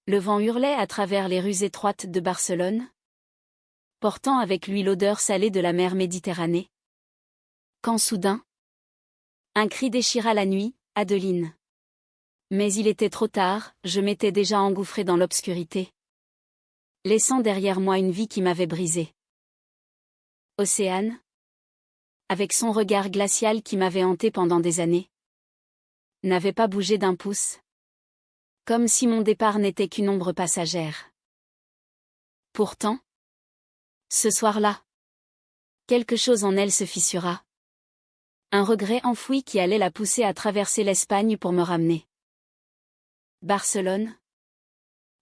Le vent hurlait à travers les rues étroites de Barcelone, portant avec lui l'odeur salée de la mer Méditerranée. Quand soudain, un cri déchira la nuit, « Adeline !» Mais il était trop tard, je m'étais déjà engouffré dans l'obscurité, laissant derrière moi une vie qui m'avait brisé. Océane, avec son regard glacial qui m'avait hanté pendant des années, n'avait pas bougé d'un pouce, comme si mon départ n'était qu'une ombre passagère. Pourtant, ce soir-là, quelque chose en elle se fissura. Un regret enfoui qui allait la pousser à traverser l'Espagne pour me ramener. Barcelone.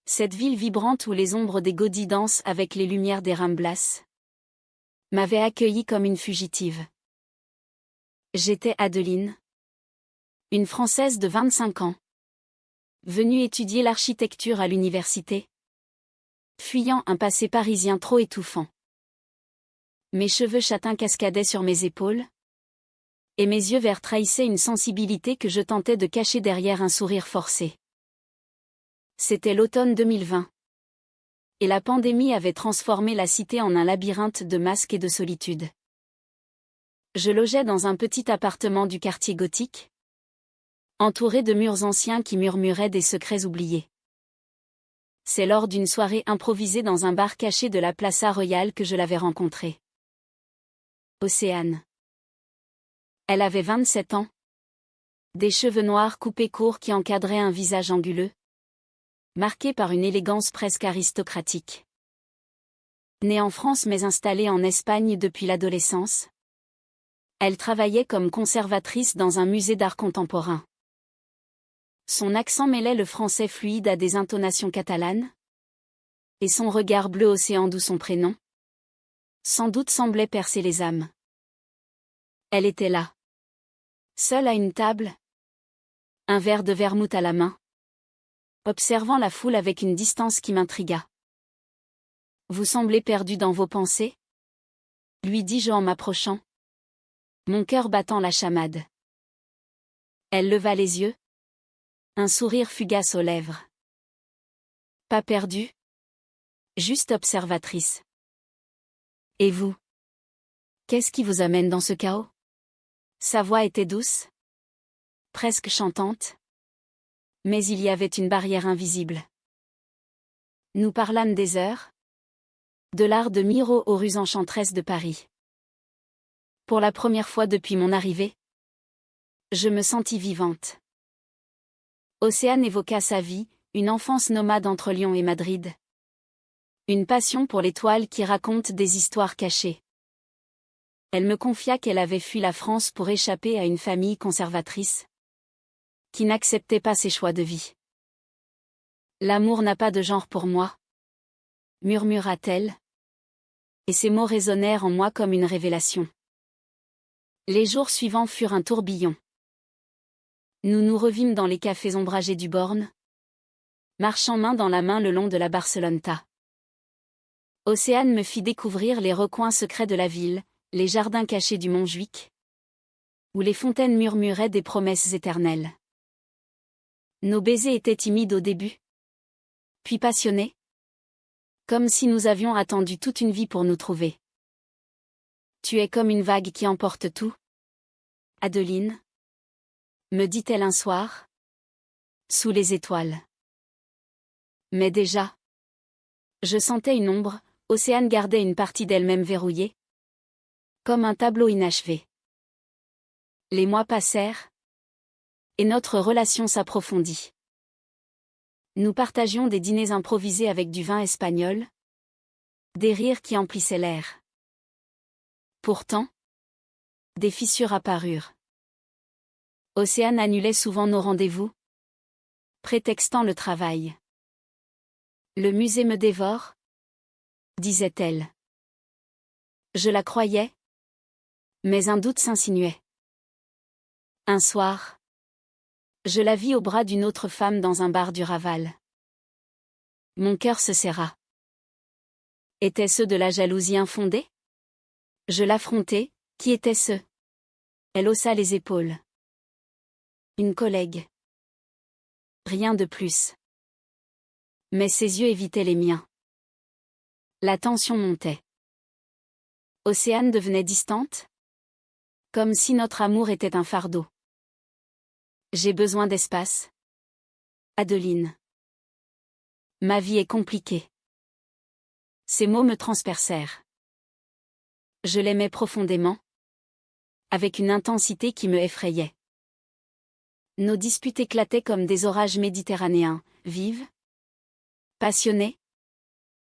Cette ville vibrante où les ombres des Gaudí dansent avec les lumières des Ramblas, m'avait accueillie comme une fugitive. J'étais Adeline, une Française de 25 ans, venue étudier l'architecture à l'université, fuyant un passé parisien trop étouffant. Mes cheveux châtains cascadaient sur mes épaules, et mes yeux verts trahissaient une sensibilité que je tentais de cacher derrière un sourire forcé. C'était l'automne 2020. Et la pandémie avait transformé la cité en un labyrinthe de masques et de solitude. Je logeais dans un petit appartement du quartier gothique, entouré de murs anciens qui murmuraient des secrets oubliés. C'est lors d'une soirée improvisée dans un bar caché de la Plaça Royale que je l'avais rencontrée. Océane. Elle avait 27 ans. Des cheveux noirs coupés courts qui encadraient un visage anguleux, marqué par une élégance presque aristocratique. Née en France mais installée en Espagne depuis l'adolescence, elle travaillait comme conservatrice dans un musée d'art contemporain. Son accent mêlait le français fluide à des intonations catalanes, et son regard bleu océan d'où son prénom, sans doute semblait percer les âmes. Elle était là, seule à une table, un verre de vermouth à la main, observant la foule avec une distance qui m'intrigua. « Vous semblez perdu dans vos pensées ?» lui dis-je en m'approchant, mon cœur battant la chamade. Elle leva les yeux, un sourire fugace aux lèvres. « Pas perdue, juste observatrice. » « Et vous? Qu'est-ce qui vous amène dans ce chaos ?» Sa voix était douce, presque chantante, mais il y avait une barrière invisible. Nous parlâmes des heures, de l'art de Miro aux rues enchanteresses de Paris. Pour la première fois depuis mon arrivée, je me sentis vivante. Océane évoqua sa vie, une enfance nomade entre Lyon et Madrid. Une passion pour les toiles qui racontent des histoires cachées. Elle me confia qu'elle avait fui la France pour échapper à une famille conservatrice, qui n'acceptait pas ses choix de vie. « L'amour n'a pas de genre pour moi », murmura-t-elle, et ces mots résonnèrent en moi comme une révélation. Les jours suivants furent un tourbillon. Nous nous revîmes dans les cafés ombragés du Born, marchant main dans la main le long de la Barceloneta. Océane me fit découvrir les recoins secrets de la ville, les jardins cachés du Montjuïc, où les fontaines murmuraient des promesses éternelles. Nos baisers étaient timides au début, puis passionnés, comme si nous avions attendu toute une vie pour nous trouver. « Tu es comme une vague qui emporte tout, Adeline », me dit-elle un soir, sous les étoiles. Mais déjà, je sentais une ombre. Océane gardait une partie d'elle-même verrouillée, comme un tableau inachevé. Les mois passèrent, et notre relation s'approfondit. Nous partagions des dîners improvisés avec du vin espagnol, des rires qui emplissaient l'air. Pourtant, des fissures apparurent. Océane annulait souvent nos rendez-vous, prétextant le travail. « Le musée me dévore », disait-elle. Je la croyais, mais un doute s'insinuait. Un soir, je la vis au bras d'une autre femme dans un bar du Raval. Mon cœur se serra. Était-ce de la jalousie infondée? Je l'affrontai. Qui était-ce? Elle haussa les épaules. Une collègue. Rien de plus. Mais ses yeux évitaient les miens. La tension montait. Océane devenait distante? Comme si notre amour était un fardeau. J'ai besoin d'espace. Adeline. Ma vie est compliquée. Ces mots me transpercèrent. Je l'aimais profondément. Avec une intensité qui me effrayait. Nos disputes éclataient comme des orages méditerranéens, vives, passionnées,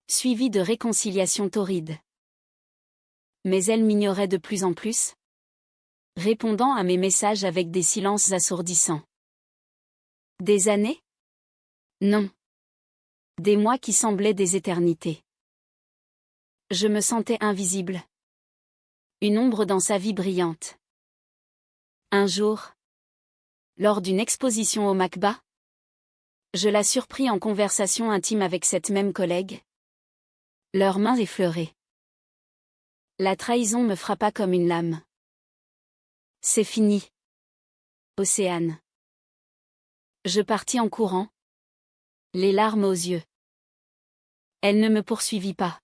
suivies de réconciliations torrides. Mais elle m'ignorait de plus en plus, répondant à mes messages avec des silences assourdissants. Des années? Non. Des mois qui semblaient des éternités. Je me sentais invisible. Une ombre dans sa vie brillante. Un jour, lors d'une exposition au MACBA, je la surpris en conversation intime avec cette même collègue. Leurs mains effleurées. La trahison me frappa comme une lame. C'est fini. Océane. Je partis en courant. Les larmes aux yeux. Elle ne me poursuivit pas.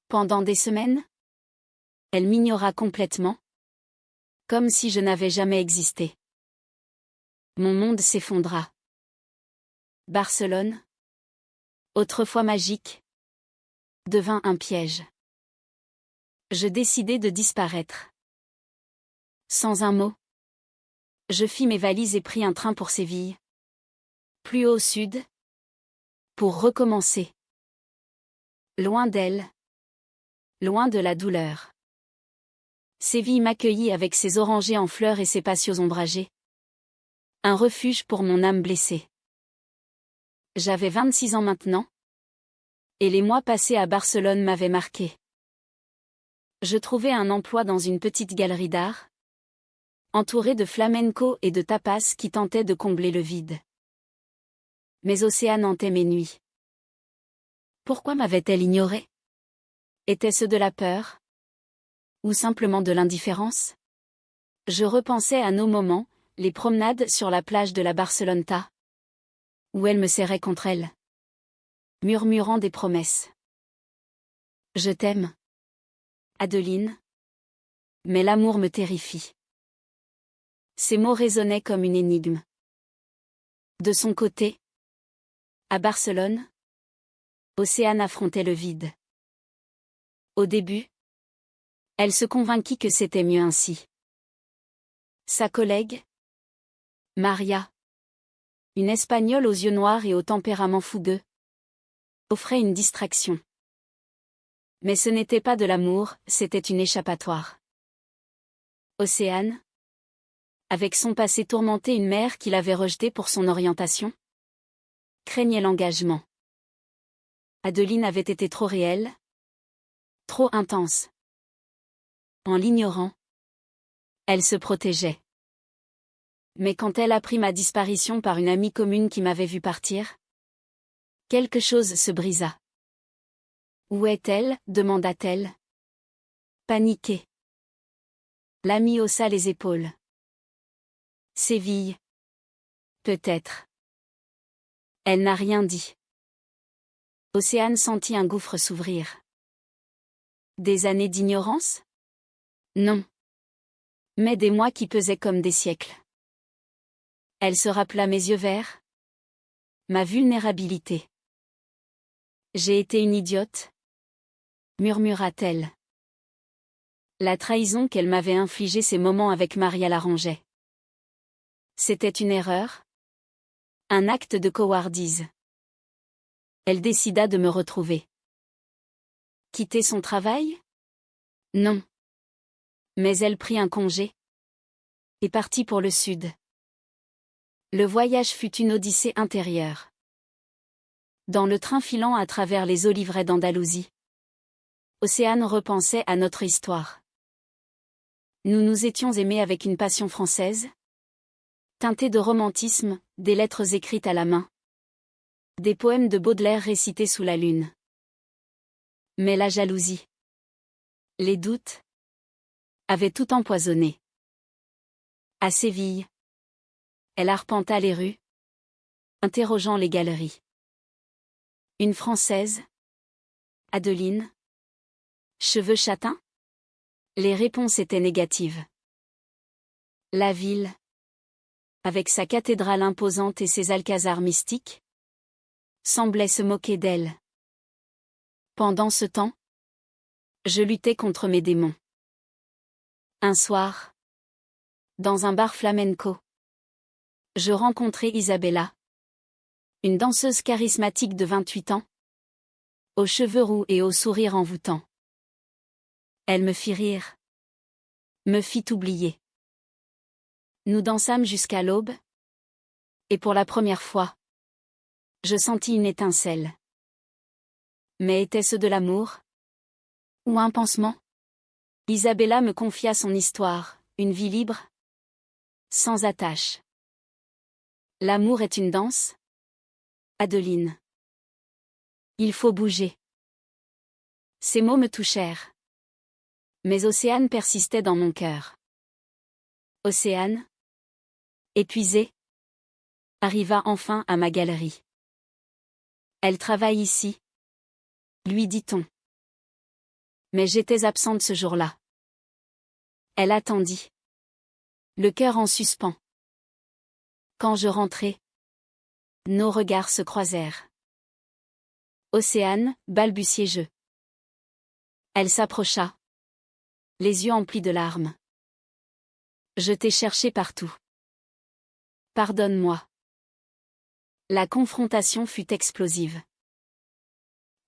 Pendant des semaines, elle m'ignora complètement. Comme si je n'avais jamais existé. Mon monde s'effondra. Barcelone, autrefois magique, devint un piège. Je décidai de disparaître. Sans un mot, je fis mes valises et pris un train pour Séville. Plus haut au sud, pour recommencer. Loin d'elle, loin de la douleur. Séville m'accueillit avec ses orangers en fleurs et ses patios ombragés. Un refuge pour mon âme blessée. J'avais 26 ans maintenant. Et les mois passés à Barcelone m'avaient marqué. Je trouvais un emploi dans une petite galerie d'art, entourée de flamenco et de tapas qui tentaient de combler le vide. Mais Océane hantait mes nuits. Pourquoi m'avait-elle ignoré? Était-ce de la peur? Ou simplement de l'indifférence? Je repensais à nos moments, les promenades sur la plage de la Barceloneta, où elle me serrait contre elle, murmurant des promesses. Je t'aime, Adeline. Mais l'amour me terrifie. Ces mots résonnaient comme une énigme. De son côté, à Barcelone, Océane affrontait le vide. Au début, elle se convainquit que c'était mieux ainsi. Sa collègue, Maria, une Espagnole aux yeux noirs et au tempérament fougueux, offrait une distraction. Mais ce n'était pas de l'amour, c'était une échappatoire. Océane, avec son passé tourmenté, une mère qu'il avait rejetée pour son orientation, craignait l'engagement. Adeline avait été trop réelle, trop intense. En l'ignorant, elle se protégeait. Mais quand elle apprit ma disparition par une amie commune qui m'avait vu partir, quelque chose se brisa. Où est-elle? Demanda-t-elle. Paniquée. L'amie haussa les épaules. Séville. Peut-être. Elle n'a rien dit. Océane sentit un gouffre s'ouvrir. Des années d'ignorance? Non. Mais des mois qui pesaient comme des siècles. Elle se rappela mes yeux verts. Ma vulnérabilité. J'ai été une idiote, murmura-t-elle. La trahison qu'elle m'avait infligée ces moments avec Maria l'arrangeait. C'était une erreur? Un acte de cowardise. Elle décida de me retrouver. Quitter son travail? Non. Mais elle prit un congé et partit pour le sud. Le voyage fut une odyssée intérieure. Dans le train filant à travers les oliveraies d'Andalousie, Océane repensait à notre histoire. Nous nous étions aimés avec une passion française, teintée de romantisme, des lettres écrites à la main, des poèmes de Baudelaire récités sous la lune. Mais la jalousie, les doutes, avaient tout empoisonné. À Séville, elle arpenta les rues, interrogeant les galeries. Une Française? Adeline? Cheveux châtains? Les réponses étaient négatives. La ville, avec sa cathédrale imposante et ses alcazars mystiques, semblait se moquer d'elle. Pendant ce temps, je luttais contre mes démons. Un soir, dans un bar flamenco, je rencontrai Isabella, une danseuse charismatique de 28 ans, aux cheveux roux et au sourire envoûtant. Elle me fit rire, me fit oublier. Nous dansâmes jusqu'à l'aube, et pour la première fois, je sentis une étincelle. Mais était-ce de l'amour? Ou un pansement? Isabella me confia son histoire, une vie libre, sans attache. L'amour est une danse? Adeline. Il faut bouger. Ces mots me touchèrent. Mais Océane persistait dans mon cœur. Océane, épuisée, arriva enfin à ma galerie. Elle travaille ici, lui dit-on. Mais j'étais absente ce jour-là. Elle attendit, le cœur en suspens. Quand je rentrai, nos regards se croisèrent. Océane, balbutiai-je. Elle s'approcha, les yeux emplis de larmes. Je t'ai cherché partout. Pardonne-moi. La confrontation fut explosive.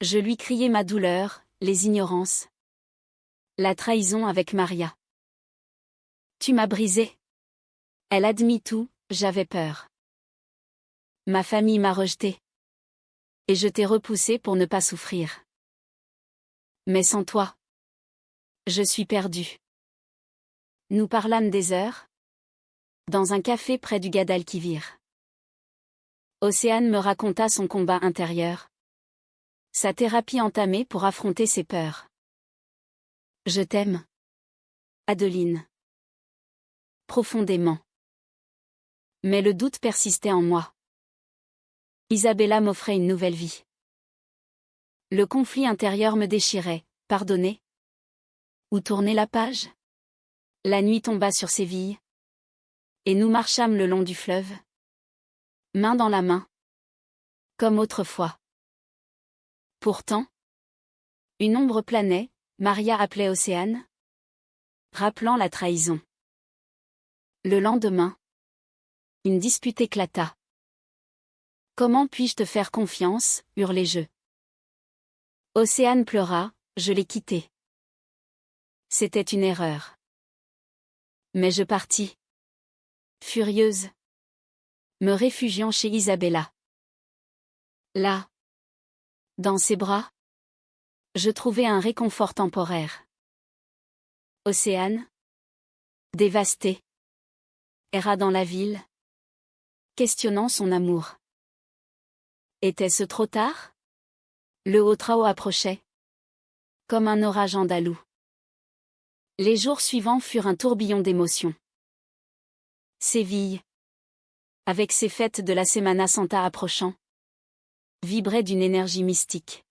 Je lui criai ma douleur, les ignorances. La trahison avec Maria. Tu m'as brisé. Elle admit tout, j'avais peur. Ma famille m'a rejeté. Et je t'ai repoussé pour ne pas souffrir. Mais sans toi, je suis perdue. Nous parlâmes des heures, dans un café près du Guadalquivir. Océane me raconta son combat intérieur, sa thérapie entamée pour affronter ses peurs. Je t'aime, Adeline. Profondément. Mais le doute persistait en moi. Isabella m'offrait une nouvelle vie. Le conflit intérieur me déchirait, pardonner? Ou tourner la page? La nuit tomba sur Séville. Et nous marchâmes le long du fleuve. Main dans la main. Comme autrefois. Pourtant, une ombre planait, Maria appelait Océane, rappelant la trahison. Le lendemain, une dispute éclata. Comment puis-je te faire confiance, hurlai-je. Océane pleura, je l'ai quitté. C'était une erreur. Mais je partis. Furieuse. Me réfugiant chez Isabella. Là, dans ses bras, je trouvai un réconfort temporaire. Océane, dévastée, erra dans la ville, questionnant son amour. Était-ce trop tard? Le Hotrao approchait, comme un orage andalou. Les jours suivants furent un tourbillon d'émotions. Séville, avec ses fêtes de la Semana Santa approchant, vibrait d'une énergie mystique.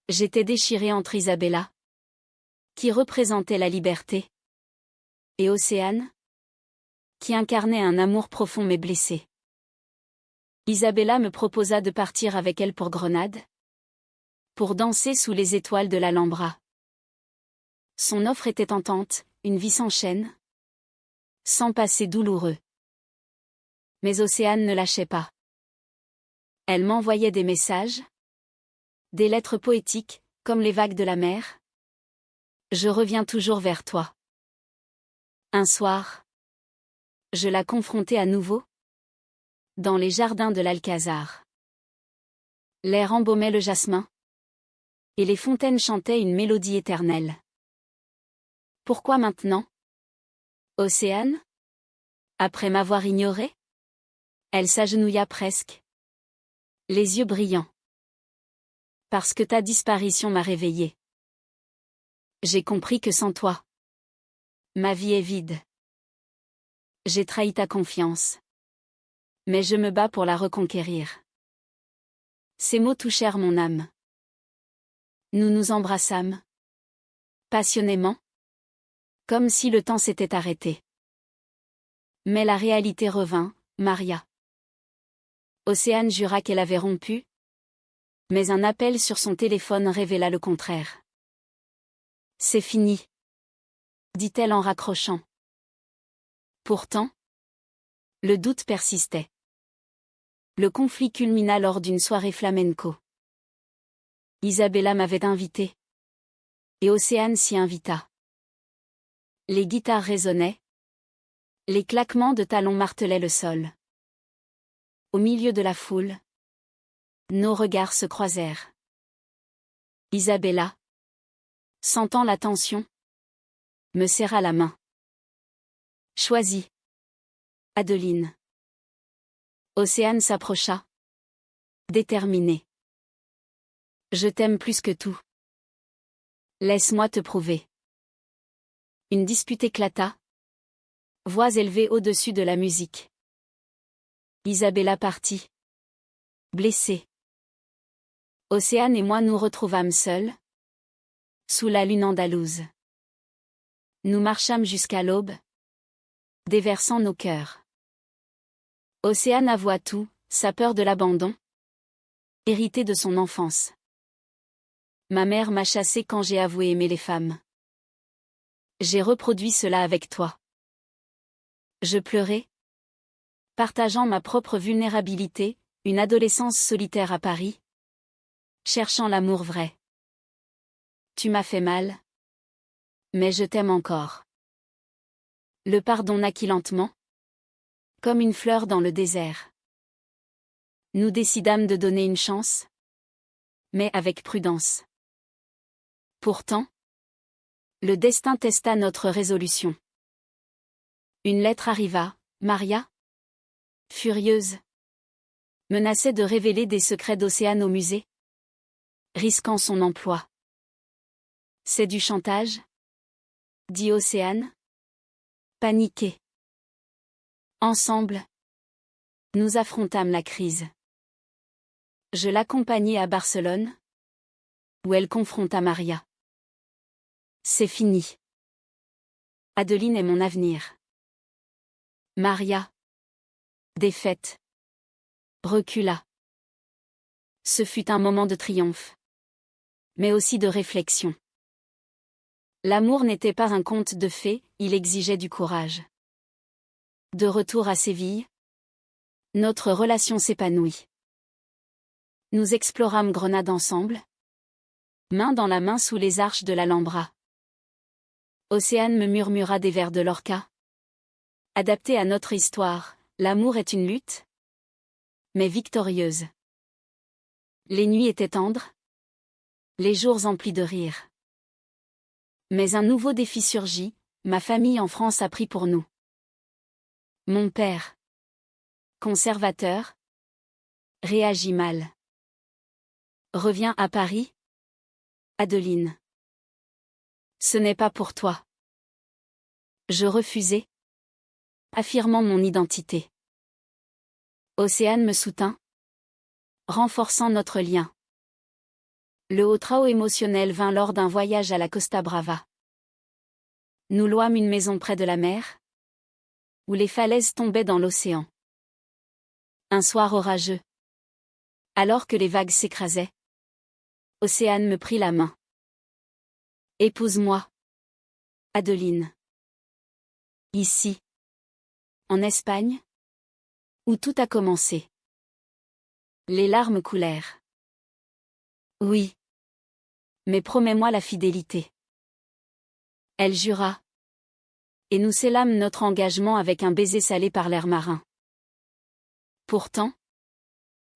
J'étais déchirée entre Isabella, qui représentait la liberté, et Océane, qui incarnait un amour profond mais blessé. Isabella me proposa de partir avec elle pour Grenade, pour danser sous les étoiles de l'Alhambra. Son offre était tentante, une vie sans chaîne, sans passé douloureux. Mais Océane ne lâchait pas. Elle m'envoyait des messages, des lettres poétiques, comme les vagues de la mer. Je reviens toujours vers toi. Un soir, je la confrontai à nouveau, dans les jardins de l'Alcazar. L'air embaumait le jasmin, et les fontaines chantaient une mélodie éternelle. Pourquoi maintenant? Océane? Après m'avoir ignorée? Elle s'agenouilla presque, les yeux brillants. Parce que ta disparition m'a réveillée. J'ai compris que sans toi, ma vie est vide. J'ai trahi ta confiance. Mais je me bats pour la reconquérir. Ces mots touchèrent mon âme. Nous nous embrassâmes. Passionnément. Comme si le temps s'était arrêté. Mais la réalité revint, Maria. Océane jura qu'elle avait rompu. Mais un appel sur son téléphone révéla le contraire. C'est fini, dit-elle en raccrochant. Pourtant, le doute persistait. Le conflit culmina lors d'une soirée flamenco. Isabella m'avait invité. Et Océane s'y invita. Les guitares résonnaient. Les claquements de talons martelaient le sol. Au milieu de la foule, nos regards se croisèrent. Isabella, sentant la tension, me serra la main. Choisis. Adeline. Océane s'approcha. Déterminée. Je t'aime plus que tout. Laisse-moi te prouver. Une dispute éclata. Voix élevées au-dessus de la musique. Isabella partit. Blessée. Océane et moi nous retrouvâmes seuls. Sous la lune andalouse. Nous marchâmes jusqu'à l'aube. Déversant nos cœurs. Océane avoua tout, sa peur de l'abandon. Héritée de son enfance. Ma mère m'a chassée quand j'ai avoué aimer les femmes. J'ai reproduit cela avec toi. Je pleurais. Partageant ma propre vulnérabilité, une adolescence solitaire à Paris. Cherchant l'amour vrai. Tu m'as fait mal. Mais je t'aime encore. Le pardon naquit lentement. Comme une fleur dans le désert. Nous décidâmes de donner une chance. Mais avec prudence. Pourtant, le destin testa notre résolution. Une lettre arriva, Maria, furieuse, menaçait de révéler des secrets d'Océane au musée, risquant son emploi. C'est du chantage? Dit Océane. Paniquée. Ensemble, nous affrontâmes la crise. Je l'accompagnai à Barcelone, où elle confronta Maria. C'est fini. Adeline est mon avenir. Maria, défaite, recula. Ce fut un moment de triomphe, mais aussi de réflexion. L'amour n'était pas un conte de fées, il exigeait du courage. De retour à Séville, notre relation s'épanouit. Nous explorâmes Grenade ensemble, main dans la main sous les arches de l'Alhambra. Océane me murmura des vers de Lorca. Adaptés à notre histoire, l'amour est une lutte, mais victorieuse. Les nuits étaient tendres, les jours emplis de rires. Mais un nouveau défi surgit, ma famille en France a pris pour nous. Mon père, conservateur, réagit mal. Reviens à Paris, Adeline. Ce n'est pas pour toi. Je refusai, affirmant mon identité. Océane me soutint, renforçant notre lien. Le haut trao émotionnel vint lors d'un voyage à la Costa Brava. Nous louâmes une maison près de la mer, où les falaises tombaient dans l'océan. Un soir orageux. Alors que les vagues s'écrasaient, Océane me prit la main. Épouse-moi, Adeline. Ici. En Espagne, où tout a commencé. Les larmes coulèrent. Oui. Mais promets-moi la fidélité. Elle jura. Et nous scellâmes notre engagement avec un baiser salé par l'air marin. Pourtant,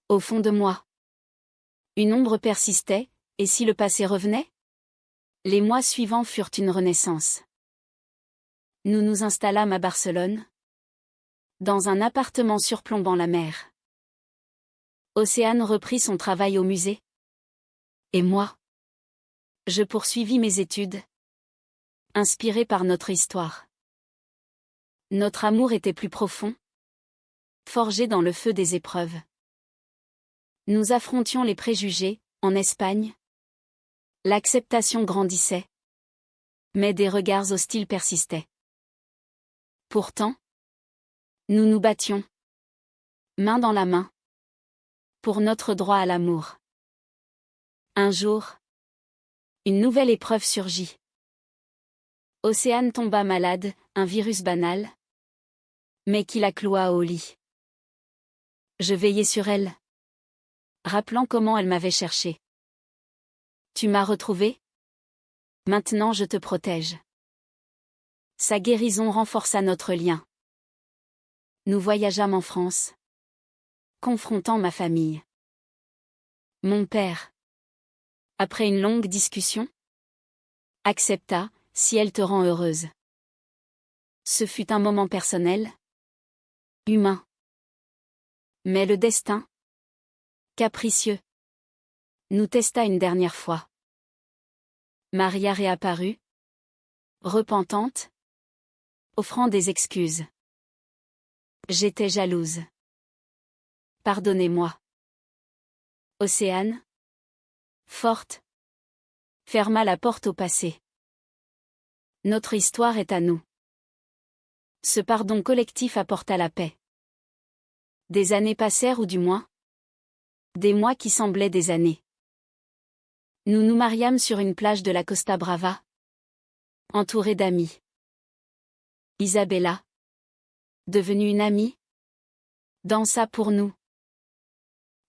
au fond de moi, une ombre persistait, et si le passé revenait? Les mois suivants furent une renaissance. Nous nous installâmes à Barcelone, dans un appartement surplombant la mer. Océane reprit son travail au musée. Et moi, je poursuivis mes études, inspiré par notre histoire. Notre amour était plus profond, forgé dans le feu des épreuves. Nous affrontions les préjugés, en Espagne. L'acceptation grandissait. Mais des regards hostiles persistaient. Pourtant, nous nous battions, main dans la main, pour notre droit à l'amour. Un jour, une nouvelle épreuve surgit. Océane tomba malade, un virus banal, mais qui la cloua au lit. Je veillais sur elle, rappelant comment elle m'avait cherché. Tu m'as retrouvé? Maintenant je te protège. Sa guérison renforça notre lien. Nous voyageâmes en France, confrontant ma famille. Mon père, après une longue discussion, accepta, si elle te rend heureuse. Ce fut un moment personnel, humain. Mais le destin, capricieux, nous testa une dernière fois. Maria réapparut, repentante, offrant des excuses. J'étais jalouse. Pardonnez-moi. Océane, forte, ferma la porte au passé. Notre histoire est à nous. Ce pardon collectif apporta la paix. Des années passèrent ou du moins, des mois qui semblaient des années. Nous nous mariâmes sur une plage de la Costa Brava, entourés d'amis. Isabella, devenue une amie, dansa pour nous.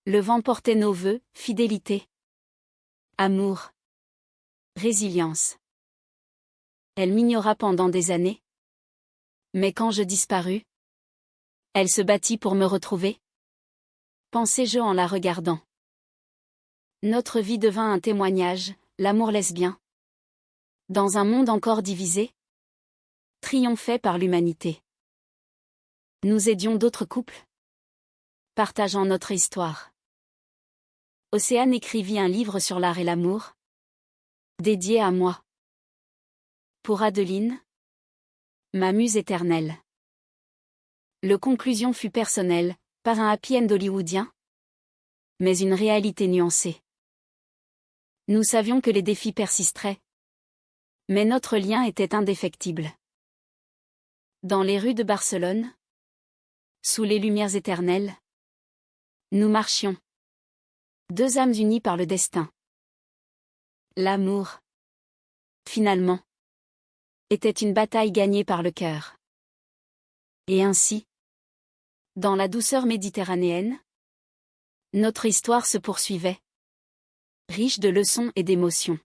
Le vent portait nos vœux, fidélité, amour, résilience. Elle m'ignora pendant des années. Mais quand je disparus, elle se battit pour me retrouver. Pensais-je en la regardant. Notre vie devint un témoignage, l'amour lesbien. Dans un monde encore divisé, triomphait par l'humanité. Nous aidions d'autres couples, partageant notre histoire. Océane écrivit un livre sur l'art et l'amour, dédié à moi. Pour Adeline, ma muse éternelle. Le conclusion fut personnelle, pas un happy end hollywoodien, mais une réalité nuancée. Nous savions que les défis persisteraient, mais notre lien était indéfectible. Dans les rues de Barcelone, sous les lumières éternelles, nous marchions. Deux âmes unies par le destin. L'amour, finalement, était une bataille gagnée par le cœur. Et ainsi, dans la douceur méditerranéenne, notre histoire se poursuivait, riche de leçons et d'émotions.